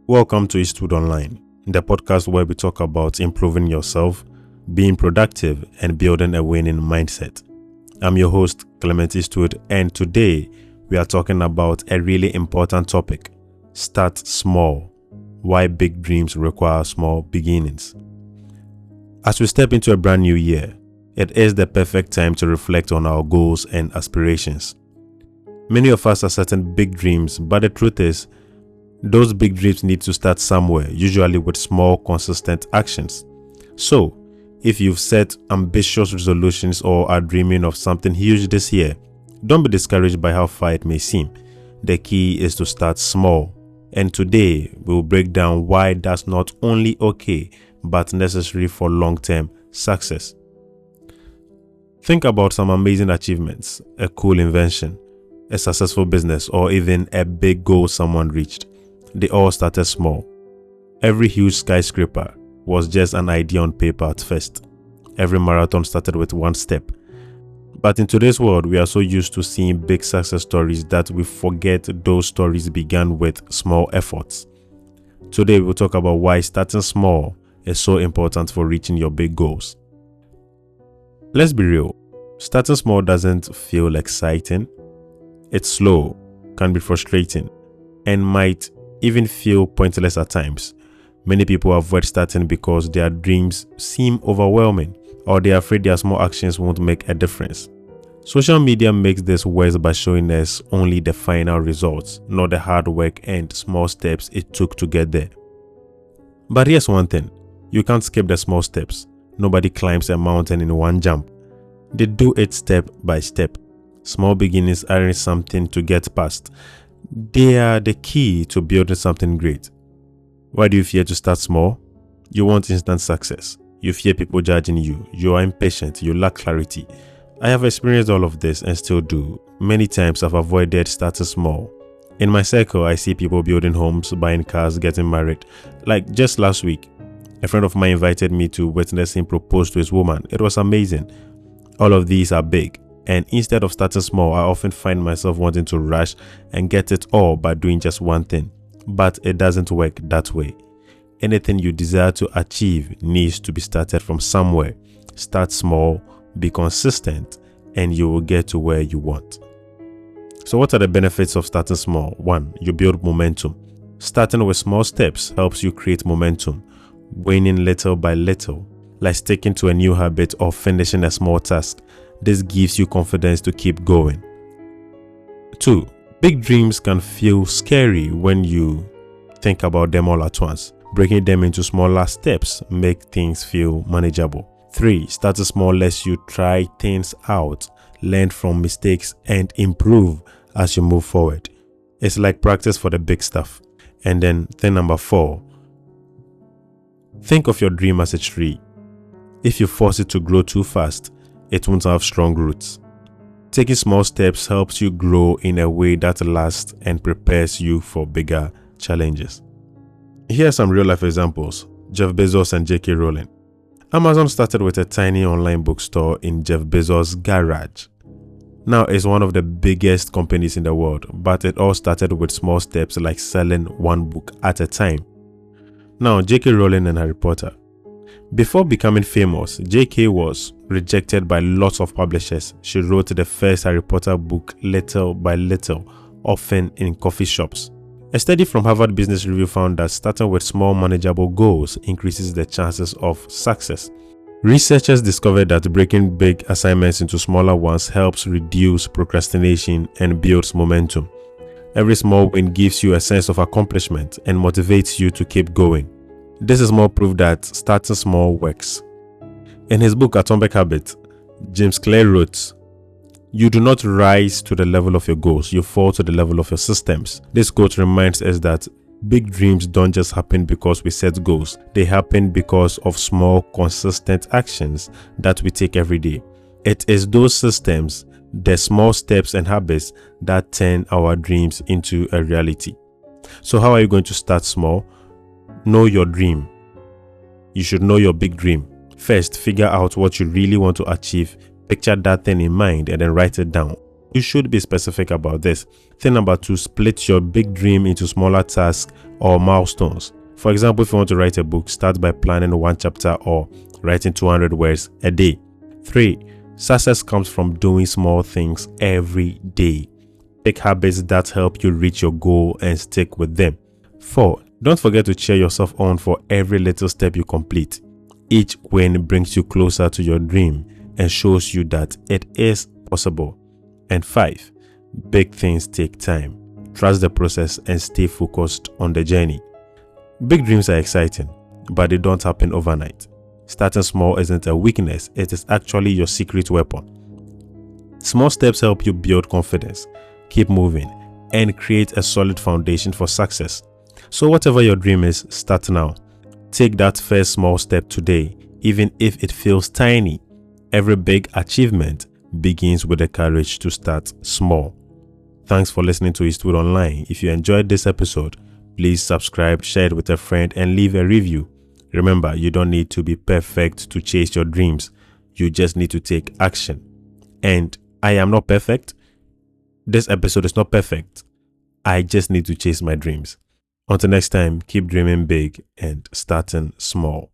Welcome to Eastwood Online, the podcast where we talk about improving yourself, being productive, and building a winning mindset. I'm your host, Clement Eastwood, and today we are talking about a really important topic: start small. Why big dreams require small beginnings. As we step into a brand new year, it is the perfect time to reflect on our goals and aspirations. Many of us are setting big dreams, but the truth is, those big dreams need to start somewhere, usually with small, consistent actions. So, if you've set ambitious resolutions or are dreaming of something huge this year, don't be discouraged by how far it may seem. The key is to start small. And today, we'll break down why that's not only okay, but necessary for long-term success. Think about some amazing achievements, a cool invention, a successful business, or even a big goal someone reached. They all started small. Every huge skyscraper was just an idea on paper at first. Every marathon started with one step. But in today's world, we are so used to seeing big success stories that we forget those stories began with small efforts. Today, we'll talk about why starting small is so important for reaching your big goals. Let's be real. Starting small doesn't feel exciting. It's slow, can be frustrating, and might even feel pointless at times. Many people avoid starting because their dreams seem overwhelming, or they are afraid their small actions won't make a difference. Social media makes this worse by showing us only the final results, not the hard work and small steps it took to get there. But here's one thing: you can't skip the small steps. Nobody climbs a mountain in one jump. They do it step by step. Small beginnings aren't something to get past. They are the key to building something great. Why do you fear to start small? You want instant success. You fear people judging you. You are impatient. You lack clarity. I have experienced all of this and still do. Many times I've avoided starting small. In my circle, I see people building homes, buying cars, getting married. Like just last week, a friend of mine invited me to witness him propose to his woman. It was amazing. All of these are big. And instead of starting small, I often find myself wanting to rush and get it all by doing just one thing. But it doesn't work that way. Anything you desire to achieve needs to be started from somewhere. Start small, be consistent, and you will get to where you want. So what are the benefits of starting small? 1. You build momentum. Starting with small steps helps you create momentum. Winning little by little, like sticking to a new habit or finishing a small task. This gives you confidence to keep going. 2. Big dreams can feel scary when you think about them all at once. Breaking them into smaller steps make things feel manageable. 3. Starting small lets you try things out, learn from mistakes, and improve as you move forward. It's like practice for the big stuff. And then thing number 4. Think of your dream as a tree. If you force it to grow too fast, it won't have strong roots. Taking small steps helps you grow in a way that lasts and prepares you for bigger challenges. Here are some real-life examples: Jeff Bezos and J.K. Rowling. Amazon started with a tiny online bookstore in Jeff Bezos' garage. Now it's one of the biggest companies in the world, but it all started with small steps like selling one book at a time. Now, J.K. Rowling and Harry Potter. Before becoming famous, J.K. was rejected by lots of publishers. She wrote the first Harry Potter book little by little, often in coffee shops. A study from Harvard Business Review found that starting with small, manageable goals increases the chances of success. Researchers discovered that breaking big assignments into smaller ones helps reduce procrastination and builds momentum. Every small win gives you a sense of accomplishment and motivates you to keep going. This is more proof that starting small works. In his book Atomic Habits, James Clear wrote, "You do not rise to the level of your goals, you fall to the level of your systems." This quote reminds us that big dreams don't just happen because we set goals. They happen because of small, consistent actions that we take every day. It is those systems, the small steps and habits, that turn our dreams into a reality. So how are you going to start small? Know your dream. You should know your big dream. First, figure out what you really want to achieve. Picture that thing in mind and then write it down. You should be specific about this. Thing number 2, split your big dream into smaller tasks or milestones. For example, if you want to write a book, start by planning one chapter or writing 200 words a day. 3, success comes from doing small things every day. Pick habits that help you reach your goal and stick with them. 4, don't forget to cheer yourself on for every little step you complete. Each win brings you closer to your dream and shows you that it is possible. And 5, big things take time. Trust the process and stay focused on the journey. Big dreams are exciting, but they don't happen overnight. Starting small isn't a weakness, it is actually your secret weapon. Small steps help you build confidence, keep moving, and create a solid foundation for success. So whatever your dream is, start now. Take that first small step today, even if it feels tiny. Every big achievement begins with the courage to start small. Thanks for listening to Eastwood Online. If you enjoyed this episode, please subscribe, share it with a friend, and leave a review. Remember, you don't need to be perfect to chase your dreams. You just need to take action. And I am not perfect. This episode is not perfect. I just need to chase my dreams. Until next time, keep dreaming big and starting small.